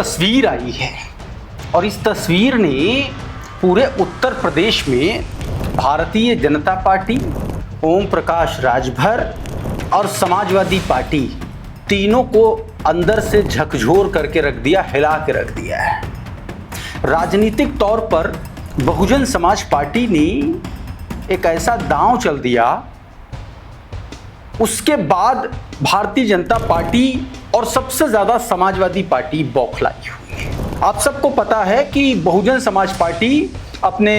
तस्वीर आई है और इस तस्वीर ने पूरे उत्तर प्रदेश में भारतीय जनता पार्टी, ओम प्रकाश राजभर और समाजवादी पार्टी तीनों को अंदर से झकझोर करके रख दिया, हिला के रख दिया है। राजनीतिक तौर पर बहुजन समाज पार्टी ने एक ऐसा दांव चल दिया, उसके बाद भारतीय जनता पार्टी और सबसे ज़्यादा समाजवादी पार्टी बौखलाई हुई है। आप सबको पता है कि बहुजन समाज पार्टी अपने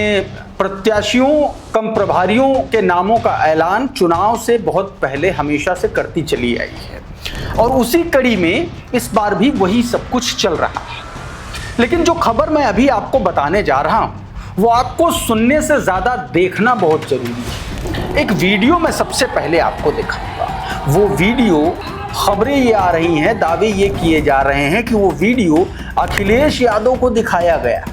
प्रत्याशियों कम प्रभारियों के नामों का ऐलान चुनाव से बहुत पहले हमेशा से करती चली आई है और उसी कड़ी में इस बार भी वही सब कुछ चल रहा है। लेकिन जो खबर मैं अभी आपको बताने जा रहा हूँ वो आपको सुनने से ज़्यादा देखना बहुत ज़रूरी है। एक वीडियो मैं सबसे पहले आपको दिखाऊंगा। वो वीडियो, खबरें ये आ रही हैं, दावे ये किए जा रहे हैं कि वो वीडियो अखिलेश यादव को दिखाया गया।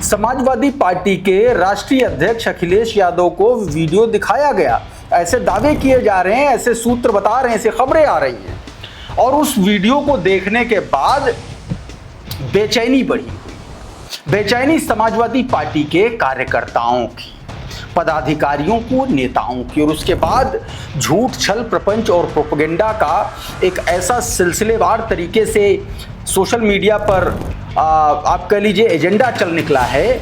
समाजवादी पार्टी के राष्ट्रीय अध्यक्ष अखिलेश यादव को वीडियो दिखाया गया, ऐसे दावे किए जा रहे हैं, ऐसे सूत्र बता रहे हैं, ऐसे खबरें आ रही हैं। और उस वीडियो को देखने के बाद बेचैनी बढ़ी, बेचैनी समाजवादी पार्टी के कार्यकर्ताओं की, पदाधिकारियों को, नेताओं की, और उसके बाद झूठ, छल, प्रपंच और प्रोपेगेंडा का एक ऐसा सिलसिलेवार तरीके से सोशल मीडिया पर आप कह लीजिए एजेंडा चल निकला है,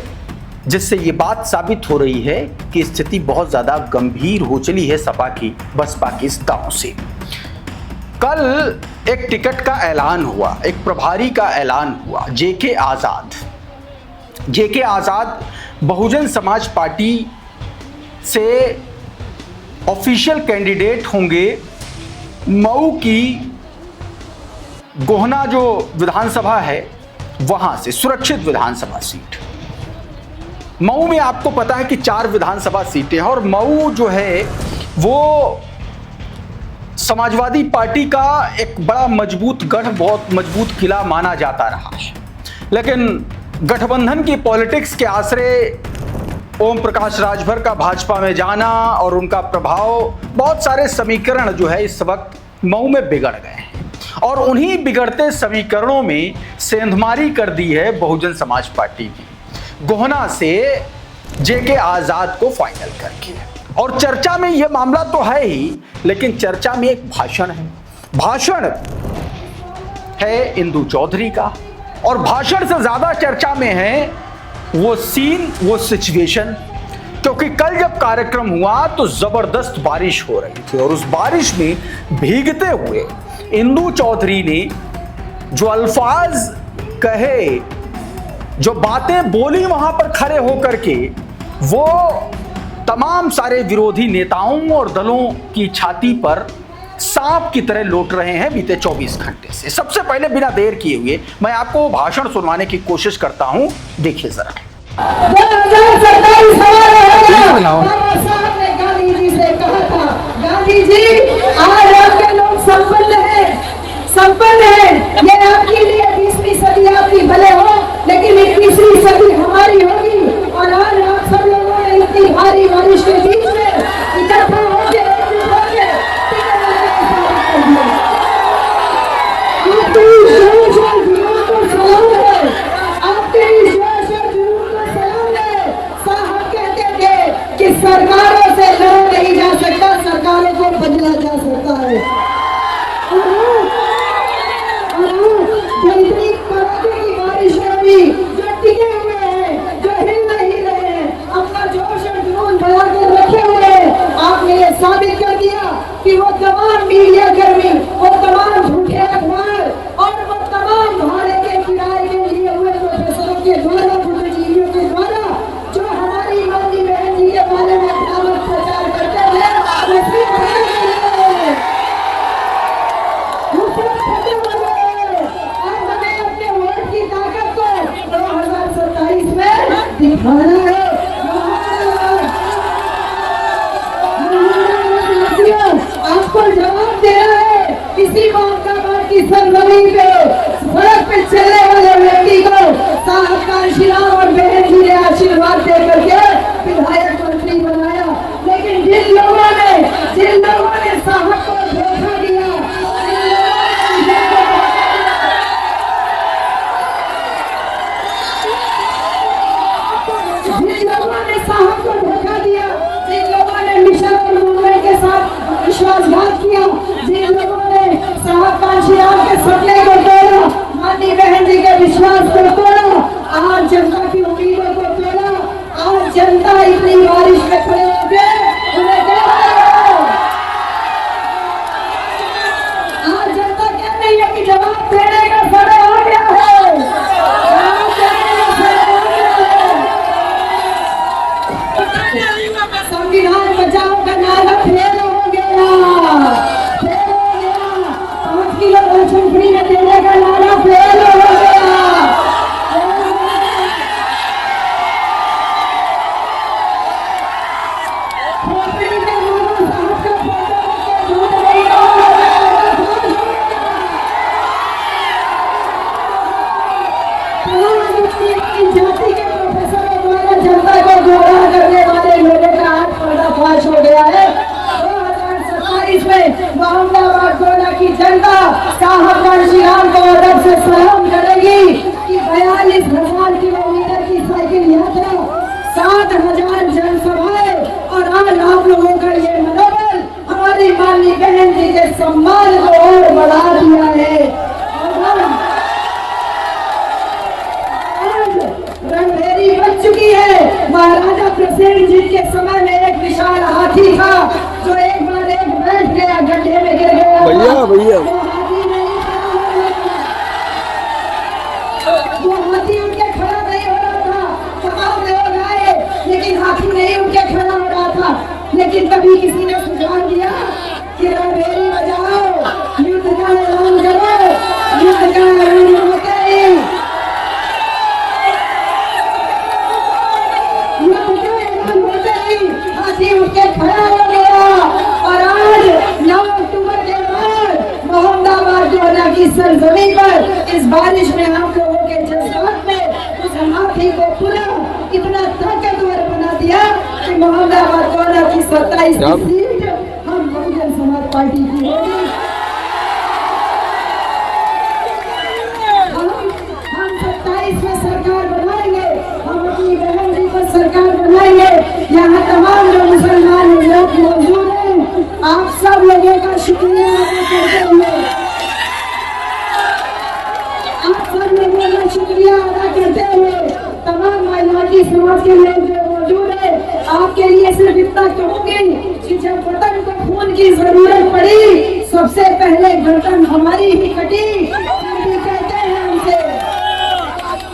जिससे ये बात साबित हो रही है कि स्थिति बहुत ज़्यादा गंभीर हो चली है सपा की, बसपा की इस दांव से। कल एक टिकट का ऐलान हुआ, एक प्रभारी का ऐलान हुआ, जेके आज़ाद बहुजन समाज पार्टी से ऑफिशियल कैंडिडेट होंगे मऊ की गोहना जो विधानसभा है वहां से, सुरक्षित विधानसभा सीट। मऊ में आपको पता है कि 4 विधानसभा सीटें हैं और मऊ जो है वो समाजवादी पार्टी का एक बड़ा मजबूत गढ़, बहुत मजबूत किला माना जाता रहा है। लेकिन गठबंधन की पॉलिटिक्स के आसरे ओम प्रकाश राजभर का भाजपा में जाना और उनका प्रभाव, बहुत सारे समीकरण जो है इस वक्त मऊ में बिगड़ गए हैं और उन्हीं बिगड़ते समीकरणों में सेंधमारी कर दी है बहुजन समाज पार्टी की, गोहना से जेके आज़ाद को फाइनल करके। और चर्चा में यह मामला तो है ही, लेकिन चर्चा में एक भाषण है इंदु चौधरी का, और भाषण से ज्यादा चर्चा में है वो सीन, वो सिचुएशन, क्योंकि कल जब कार्यक्रम हुआ तो जबरदस्त बारिश हो रही थी और उस बारिश में भीगते हुए इंदु चौधरी ने जो अल्फाज कहे, जो बातें बोली वहां पर खड़े होकर के, वो तमाम सारे विरोधी नेताओं और दलों की छाती पर सांप की तरह लौट रहे हैं बीते 24 घंटे से। सबसे पहले बिना देर किए हुए मैं आपको भाषण सुनवाने की कोशिश करता हूं, देखिए जरा। गांधी जी से कहा था, गांधी जी आज आपके लोग संपन्न है, ये आपके लिए 20वीं सदी आपकी भले हो, लेकिन 21वीं सदी हमारी होगी। और आज आप सब लोगों ने इतनी भारी बारिश के बीच में इकट्ठा होकर सरकारों से लड़ा नहीं जा सकता, सरकारों को बदला जा सकता है। की बारिश में भी जो टिके हुए हैं, जो हिल नहीं रहे हैं, अपना जोश और जुनून बढ़ा कर रखे हुए हैं, आपने ये साबित कर दिया कि वो तमाम मीडिया कर्मी, वो तमाम झूठे अखबार और वो तमाम भाड़े के किराए के लिए हुए प्रोफेसरों के द्वारा, बुद्धिजीवियों के द्वारा जो हमारी मानी बहन जी के बारे में भ्रामक प्रचार करते हैं, दिखाना है। आपको जवाब देना है। इसी बात का बाकी सरजमीन पे सड़क पे चलने वाले व्यक्ति को साहब का आशीर्वाद और बहन जी ने आशीर्वाद दे करके विधायक मंत्री बनाया, लेकिन जिन लोगों ने साहब को धोखा दिया, आकांक्षीराम को अदब से सलाम करेगी कि 42,000 किलोमीटर की साइकिल यात्रा, 7,000 जनसभाएं और आज आप लोगों का ये मनोबल हमारी माननीय बहन जी के सम्मान को और बढ़ा दिया है। आज रणभेरी बन चुकी है। महाराजा प्रसेन जी के समय में एक विशाल हाथी था जो एक बार बैठ गया, गड्ढे में गिर गया। भैया वो हाथी उठ के खड़ा नहीं हो रहा था, तमाम लोग आए लेकिन हाथी नहीं उठ के खड़ा हो रहा था। लेकिन कभी किसी ने सुझाव दिया कि रणभेरी बजाओ, युद्ध का ऐलान करो, युद्ध का ऐलान होते ही हाथी उठ के खड़ा हो गया। और आज 9 अक्टूबर के बाद मोहम्मदाबाद जोहरा की सरजमीन पर इस बारिश में आप लोगों के जज्बात में उस हाथी को पूरा इतना ताकतवर बना दिया कि मोहम्मदाबाद जोहरा की 27 सीट हम बहुजन समाज पार्टी की होगी। हम 27 में सरकार बनाएंगे, हम अपनी बहन जी को सरकार बनाएंगे। यहाँ तमाम जो मुसलमान लोग मौजूद हैं, आप सब लोगों का शुक्रिया अदा करते हुए, आप सब लोगों का शुक्रिया अदा करते हुए तमाम माइनॉरिटी समाज के लोग जो मौजूद है, आपके लिए सिर्फ इतना कहूंगी कि जब वतन को खून की जरूरत पड़ी, सबसे पहले गर्दन हमारी ही कटी।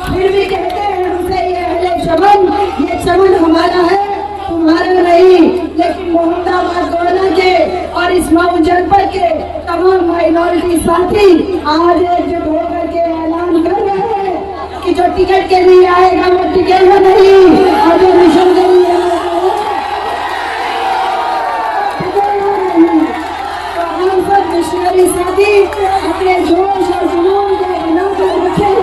फिर भी कहते हैं हमसे ये अहले चमन, ये चमन हमारा है, तुम्हारा नहीं। लेकिन मोहम्मदाबाद जोहरा के और इस मऊ जनपद के तमाम माइनॉरिटी साथी आज एकजुट होकर के ऐलान कर रहे हैं कि जो टिकट के लिए आएगा वो टिकेगा नहीं, और जो मिशन के लिए तो हम सब मिशनरी साथी अपने जोश और जुनून को बनाकर रखें।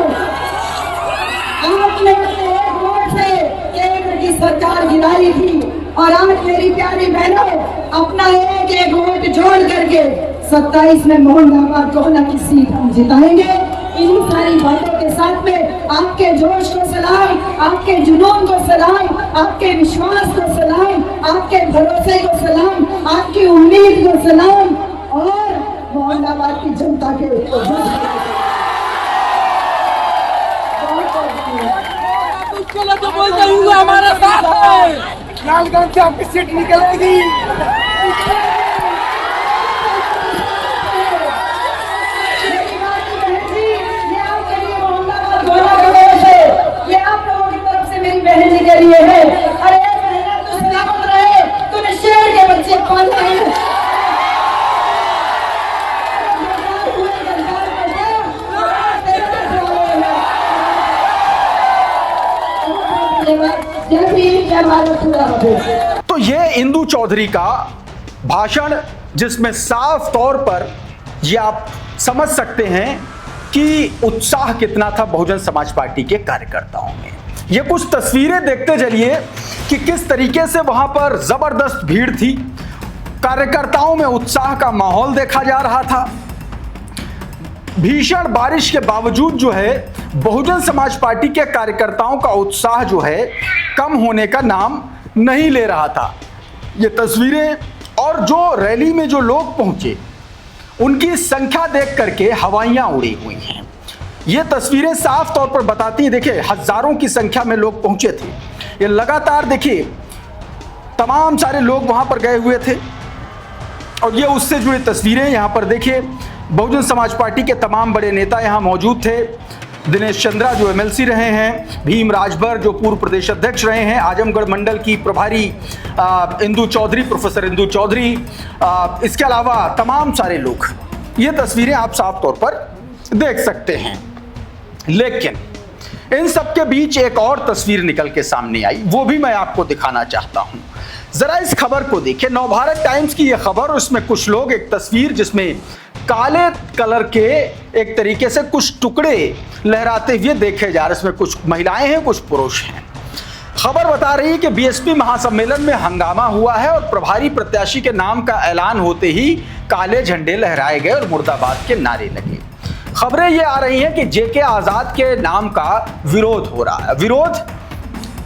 आपने अपने एक वोट से केंद्र की सरकार गिराई थी और आज मेरी प्यारी बहनों अपना एक वोट जोड़ करके 27 में मोहम्मदाबाद जोहरा की सीट हम जिताएंगे। इन्हीं सारी बातों के साथ में आपके जोश को सलाम, आपके जुनून को सलाम, आपके विश्वास को सलाम, आपके भरोसे को सलाम, आपकी उम्मीद को सलाम और मोहम्मदाबाद की जनता के तो बोलता हूँ हमारा साथ है, लालगंज से आपकी सीट निकलेगी। ये आप लोगों की तरफ से मेरी बहन के लिए है। अरे बहन तू सलामत रहे, तूने शेर के बच्चे पाले हैं। तो ये इंदु चौधरी का भाषण, जिसमें साफ तौर पर ये आप समझ सकते हैं कि उत्साह कितना था बहुजन समाज पार्टी के कार्यकर्ताओं में। ये कुछ तस्वीरें देखते चलिए कि किस तरीके से वहां पर जबरदस्त भीड़ थी, कार्यकर्ताओं में उत्साह का माहौल देखा जा रहा था। भीषण बारिश के बावजूद जो है बहुजन समाज पार्टी के कार्यकर्ताओं का उत्साह जो है कम होने का नाम नहीं ले रहा था। ये तस्वीरें और जो रैली में जो लोग पहुंचे उनकी संख्या देख करके हवाइयां उड़ी हुई हैं। ये तस्वीरें साफ तौर पर बताती हैं, देखिए हजारों की संख्या में लोग पहुंचे थे। ये लगातार देखिए तमाम सारे लोग वहां पर गए हुए थे और ये उससे जुड़ी तस्वीरें यहाँ पर देखिए। बहुजन समाज पार्टी के तमाम बड़े नेता यहाँ मौजूद थे। दिनेश चंद्रा जो एमएलसी रहे हैं, भीम राजभर जो पूर्व प्रदेश अध्यक्ष रहे हैं, आजमगढ़ मंडल की प्रभारी इंदु चौधरी, प्रोफेसर इंदु चौधरी, इसके अलावा तमाम सारे लोग। ये तस्वीरें आप साफ तौर पर देख सकते हैं। लेकिन इन सब के बीच एक और तस्वीर निकल के सामने आई, वो भी मैं आपको दिखाना चाहता हूं। जरा इस खबर को देखिए, नवभारत टाइम्स की यह खबर, उसमें कुछ लोग एक तस्वीर जिसमें काले कलर के एक तरीके से कुछ टुकड़े लहराते हुए देखे जा रहे हैं। इसमें कुछ महिलाएं हैं, कुछ पुरुष हैं। खबर बता रही है कि बीएसपी महासम्मेलन में हंगामा हुआ है और प्रभारी प्रत्याशी के नाम का ऐलान होते ही काले झंडे लहराए गए और मुर्दाबाद के नारे लगे। खबरें ये आ रही हैं कि जेके आजाद के नाम का विरोध हो रहा है। विरोध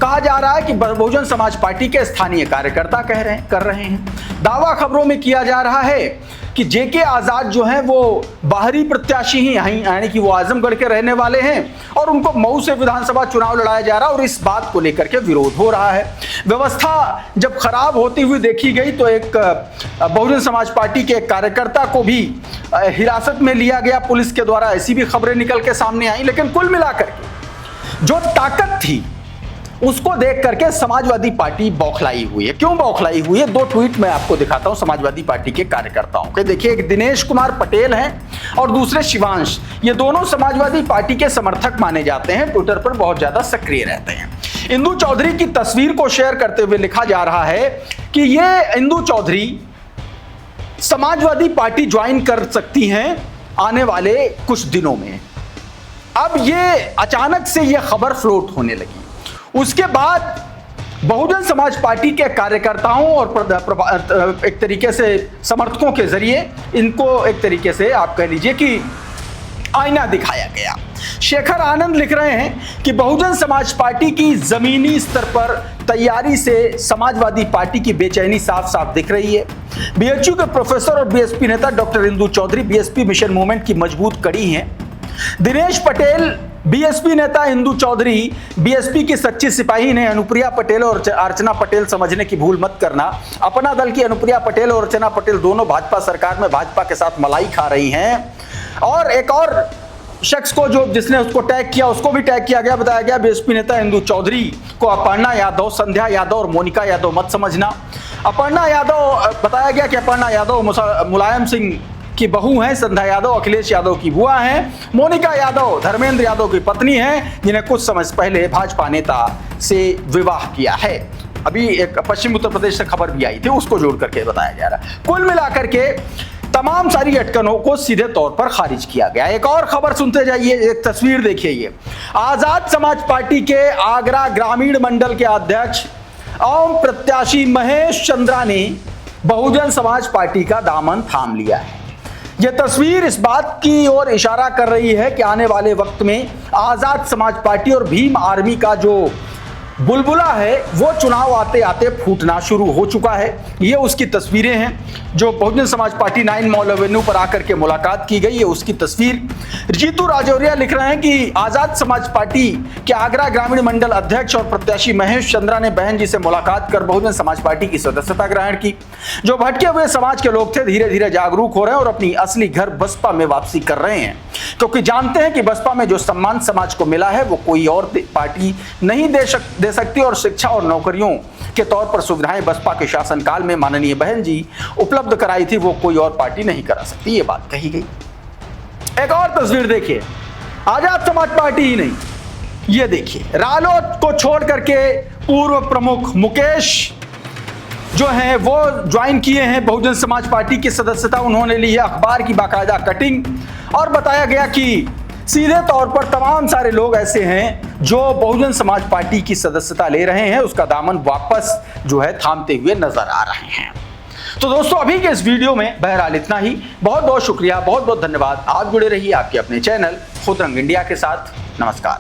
कहा जा रहा है कि बहुजन समाज पार्टी के स्थानीय कार्यकर्ता कर रहे हैं। दावा खबरों में किया जा रहा है कि जेके आजाद जो हैं वो बाहरी प्रत्याशी ही हैं, यानी कि वो आजमगढ़ के रहने वाले हैं और उनको मऊ से विधानसभा चुनाव लड़ाया जा रहा है और इस बात को लेकर के विरोध हो रहा है। व्यवस्था जब खराब होती हुई देखी गई तो एक बहुजन समाज पार्टी के एक कार्यकर्ता को भी हिरासत में लिया गया पुलिस के द्वारा, ऐसी भी खबरें निकल के सामने आई। लेकिन कुल मिलाकर के जो ताकत थी उसको देख करके समाजवादी पार्टी बौखलाई हुई है। क्यों बौखलाई हुई है? दो ट्वीट मैं आपको दिखाता हूं समाजवादी पार्टी के कार्यकर्ताओं के। देखिए, एक दिनेश कुमार पटेल हैं और दूसरे शिवांश, ये दोनों समाजवादी पार्टी के समर्थक माने जाते हैं, ट्विटर पर बहुत ज्यादा सक्रिय रहते हैं। इंदु चौधरी की तस्वीर को शेयर करते हुए लिखा जा रहा है कि ये इंदु चौधरी समाजवादी पार्टी ज्वाइन कर सकती हैं आने वाले कुछ दिनों में। अब ये अचानक से ये खबर फ्लोट होने लगी। उसके बाद बहुजन समाज पार्टी के कार्यकर्ताओं और एक तरीके से समर्थकों के जरिए इनको एक तरीके से आप कह लीजिए कि आईना दिखाया गया। शेखर आनंद लिख रहे हैं कि बहुजन समाज पार्टी की जमीनी स्तर पर तैयारी से समाजवादी पार्टी की बेचैनी साफ साफ दिख रही है। बीएचयू के प्रोफेसर और बीएसपी नेता doctor Indu Chaudhary BSP mission movement की मजबूत कड़ी हैं। दिनेश पटेल बीएसपी नेता इंदु चौधरी बीएसपी की सच्ची सिपाही ने अनुप्रिया पटेल और अर्चना पटेल समझने की भूल मत करना। अपना दल की अनुप्रिया पटेल और अर्चना पटेल दोनों भाजपा सरकार में भाजपा के साथ मलाई खा रही हैं। और एक और शख्स को जिसने उसको टैग किया उसको भी टैग किया गया, बताया गया बीएसपी नेता इंदु चौधरी को अपर्णा यादव, संध्या यादव और मोनिका यादव मत समझना। अपर्णा यादव, बताया गया कि अपर्णा यादव मुलायम सिंह की बहू हैं, संध्या यादव अखिलेश यादव की बुआ हैं, मोनिका यादव धर्मेंद्र यादव की पत्नी हैं, जिन्हें कुछ समय पहले भाजपा नेता से विवाह किया है। अभी एक पश्चिम उत्तर प्रदेश से खबर भी आई थी, उसको जोड़ करके बताया जा रहा है। कुल मिलाकर के तमाम सारी अटकनों को सीधे तौर पर खारिज किया गया। एक और खबर सुनते जाइए, एक तस्वीर देखिए। ये आजाद समाज पार्टी के आगरा ग्रामीण मंडल के अध्यक्ष एवं प्रत्याशी महेश चंद्रा ने बहुजन समाज पार्टी का दामन थाम लिया है। यह तस्वीर इस बात की ओर इशारा कर रही है कि आने वाले वक्त में आजाद समाज पार्टी और भीम आर्मी का जो बुलबुला है वो चुनाव आते आते फूटना शुरू हो चुका है। ये उसकी तस्वीरें हैं जो Bahujan Samaj party 9 mall Avenue पर आकर के मुलाकात की गई है, उसकी तस्वीर। जीतू राजौरिया लिख रहे हैं कि आजाद समाज पार्टी के आगरा ग्रामीण मंडल अध्यक्ष और प्रत्याशी महेश चंद्रा ने बहन जी से मुलाकात कर बहुजन समाज पार्टी की सदस्यता ग्रहण की। जो भटके हुए समाज के लोग थे धीरे धीरे जागरूक हो रहे हैं और अपनी असली घर बसपा में वापसी कर रहे हैं, क्योंकि जानते हैं कि बसपा में जो सम्मान समाज को मिला है वो कोई और पार्टी नहीं दे सकती और शिक्षा और नौकरियों के तौर पर सुविधाएं बसपा के शासनकाल में माननीय बहन जी उपलब्ध कराई थी, वो कोई और पार्टी नहीं करा सकती। ये बात कही गई। एक और तस्वीर देखिए, आजाद समाज पार्टी ही नहीं, ये देखिए रालोद को छोड़ करके पूर्व प्रमुख मुकेश जो हैं वो ज्वाइन किए हैं बहुजन समाज पार्टी की सदस्यता उन्होंने ली है। अखबार की बाकायदा कटिंग और बताया गया कि सीधे तौर पर तमाम सारे लोग ऐसे हैं जो बहुजन समाज पार्टी की सदस्यता ले रहे हैं, उसका दामन वापस जो है थामते हुए नजर आ रहे हैं। तो दोस्तों अभी के इस वीडियो में बहरहाल इतना ही। बहुत बहुत शुक्रिया, बहुत बहुत धन्यवाद। आप जुड़े रहिए आपके अपने चैनल खुद रंग इंडिया के साथ। नमस्कार।